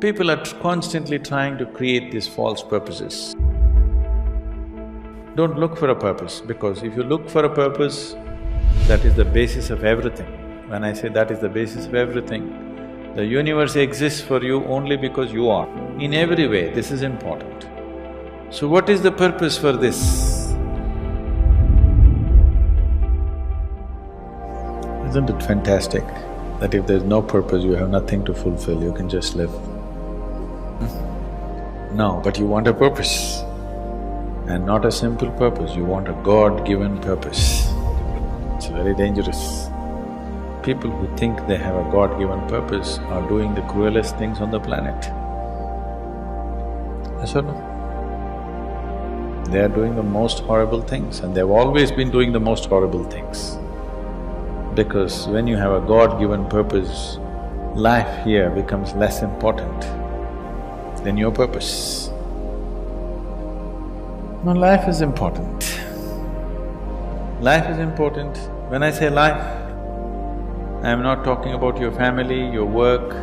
People are constantly trying to create these false purposes. Don't look for a purpose, because if you look for a purpose, that is the basis of everything. When I say that is the basis of everything, the universe exists for you only because you are. In every way, this is important. So what is the purpose for this? Isn't it fantastic that if there's no purpose, you have nothing to fulfill, you can just live? No, but you want a purpose. And not a simple purpose, you want a God-given purpose. It's very dangerous. People who think they have a God-given purpose are doing the cruelest things on the planet. Yes or no? They are doing the most horrible things, and they've always been doing the most horrible things. Because when you have a God-given purpose, life here becomes less important than your purpose. No, life is important. Life is important. When I say life, I am not talking about your family, your work,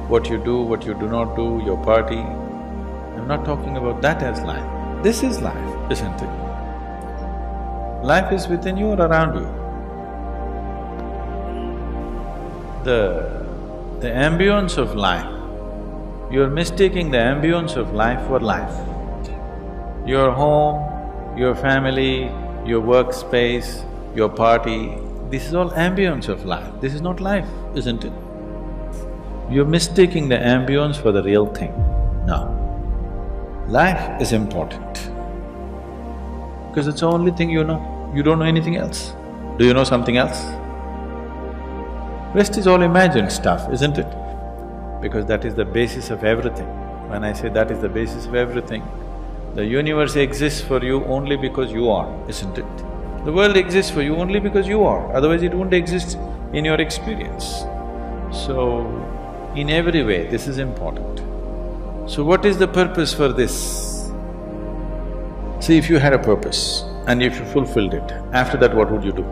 what you do, what you do not do, your party. I'm not talking about that as life. This is life, isn't it? Life is within you or around you. The ambience of life, you're mistaking the ambience of life for life. Your home, your family, your workspace, your party, this is all ambience of life. This is not life, isn't it? You're mistaking the ambience for the real thing. No. Life is important because it's the only thing you know. You don't know anything else. Do you know something else? Rest is all imagined stuff, isn't it? Because that is the basis of everything. When I say that is the basis of everything, the universe exists for you only because you are, isn't it? The world exists for you only because you are, otherwise it wouldn't exist in your experience. So, in every way, this is important. So what is the purpose for this? See, if you had a purpose and if you fulfilled it, after that what would you do?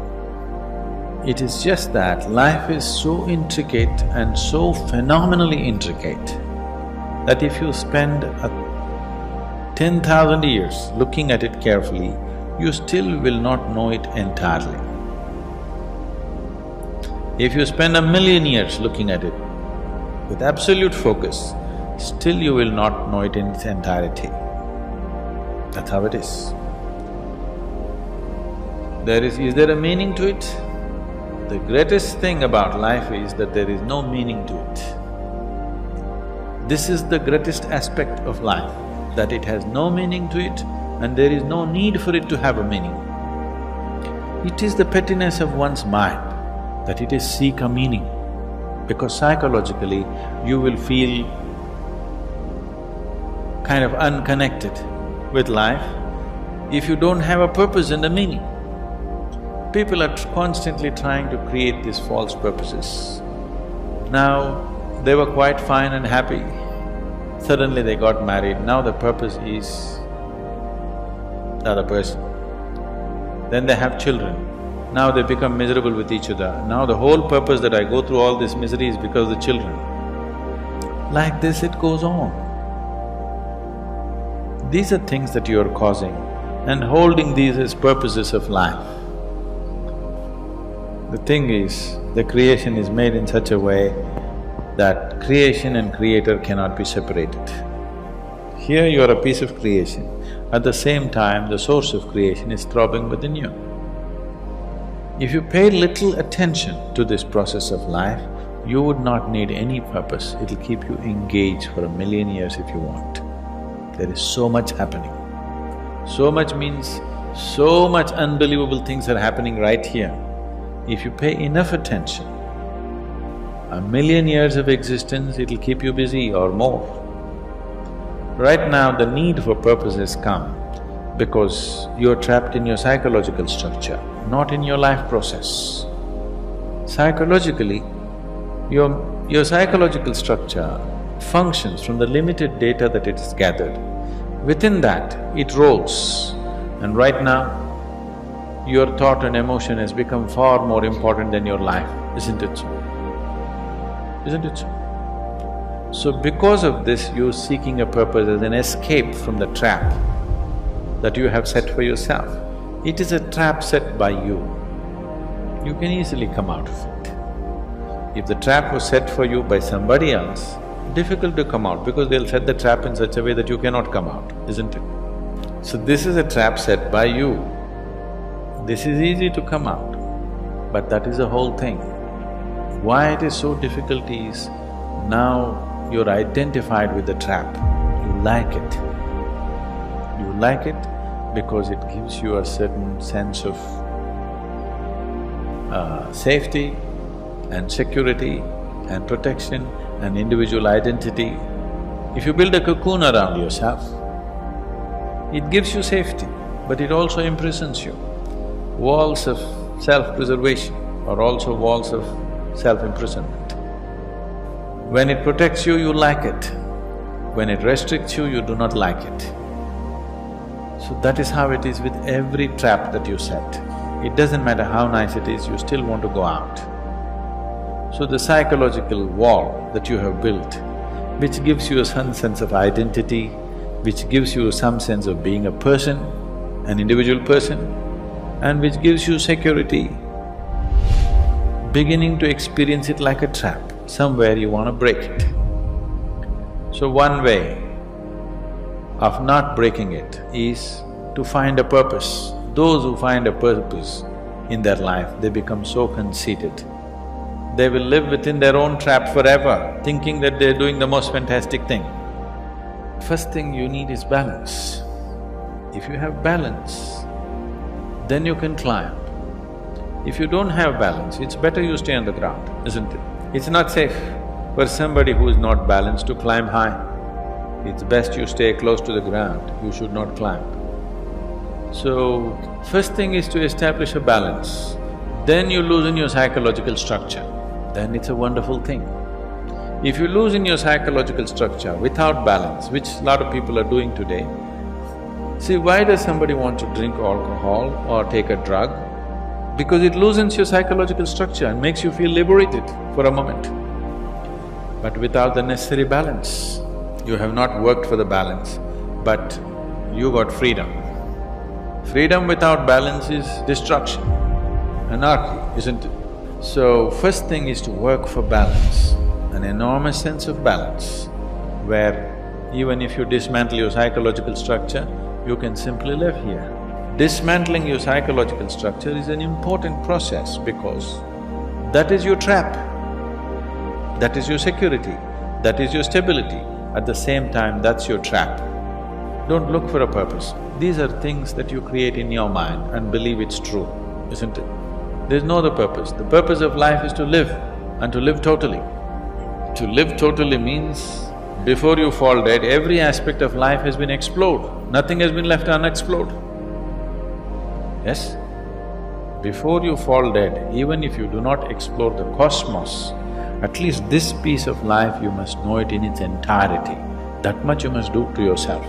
It is just that life is so intricate and so phenomenally intricate that if you spend 10,000 years looking at it carefully, you still will not know it entirely. If you spend 1,000,000 years looking at it with absolute focus, still you will not know it in its entirety. That's how it is. Is there a meaning to it? The greatest thing about life is that there is no meaning to it. This is the greatest aspect of life, that it has no meaning to it and there is no need for it to have a meaning. It is the pettiness of one's mind that it is seek a meaning, because psychologically you will feel kind of unconnected with life if you don't have a purpose and a meaning. People are constantly trying to create these false purposes. Now, they were quite fine and happy. Suddenly they got married, now the purpose is the other person. Then they have children, now they become miserable with each other. Now the whole purpose that I go through all this misery is because of the children. Like this it goes on. These are things that you are causing and holding these as purposes of life. The thing is, the creation is made in such a way that creation and creator cannot be separated. Here you are a piece of creation, at the same time the source of creation is throbbing within you. If you pay little attention to this process of life, you would not need any purpose, it'll keep you engaged for 1,000,000 years if you want. There is so much happening. So much means so much unbelievable things are happening right here. If you pay enough attention, 1,000,000 years of existence, it'll keep you busy or more. Right now, the need for purpose has come because you're trapped in your psychological structure, not in your life process. Psychologically, your psychological structure functions from the limited data that it has gathered. Within that, it rolls, and right now, your thought and emotion has become far more important than your life, isn't it so? Isn't it so? So because of this, you're seeking a purpose as an escape from the trap that you have set for yourself. It is a trap set by you. You can easily come out of it. If the trap was set for you by somebody else, difficult to come out because they'll set the trap in such a way that you cannot come out, isn't it? So this is a trap set by you. This is easy to come out, but that is the whole thing. Why it is so difficult is, now you're identified with the trap, you like it. You like it because it gives you a certain sense of safety and security and protection and individual identity. If you build a cocoon around yourself, it gives you safety, but it also imprisons you. Walls of self-preservation are also walls of self-imprisonment. When it protects you, you like it. When it restricts you, you do not like it. So that is how it is with every trap that you set. It doesn't matter how nice it is, you still want to go out. So the psychological wall that you have built, which gives you some sense of identity, which gives you some sense of being a person, an individual person, and which gives you security, beginning to experience it like a trap, somewhere you want to break it. So one way of not breaking it is to find a purpose. Those who find a purpose in their life, they become so conceited. They will live within their own trap forever, thinking that they're doing the most fantastic thing. First thing you need is balance. If you have balance, then you can climb. If you don't have balance, it's better you stay on the ground, isn't it? It's not safe for somebody who is not balanced to climb high. It's best you stay close to the ground, you should not climb. So, first thing is to establish a balance. Then you loosen your psychological structure, then it's a wonderful thing. If you loosen your psychological structure without balance, which a lot of people are doing today, see, why does somebody want to drink alcohol or take a drug? Because it loosens your psychological structure and makes you feel liberated for a moment. But without the necessary balance, you have not worked for the balance, but you got freedom. Freedom without balance is destruction, anarchy, isn't it? So, first thing is to work for balance, an enormous sense of balance, where even if you dismantle your psychological structure, you can simply live here. Dismantling your psychological structure is an important process because that is your trap, that is your security, that is your stability. At the same time, that's your trap. Don't look for a purpose. These are things that you create in your mind and believe it's true, isn't it? There's no other purpose. The purpose of life is to live and to live totally. To live totally means before you fall dead, every aspect of life has been explored, nothing has been left unexplored. Yes? Before you fall dead, even if you do not explore the cosmos, at least this piece of life you must know it in its entirety. That much you must do to yourself.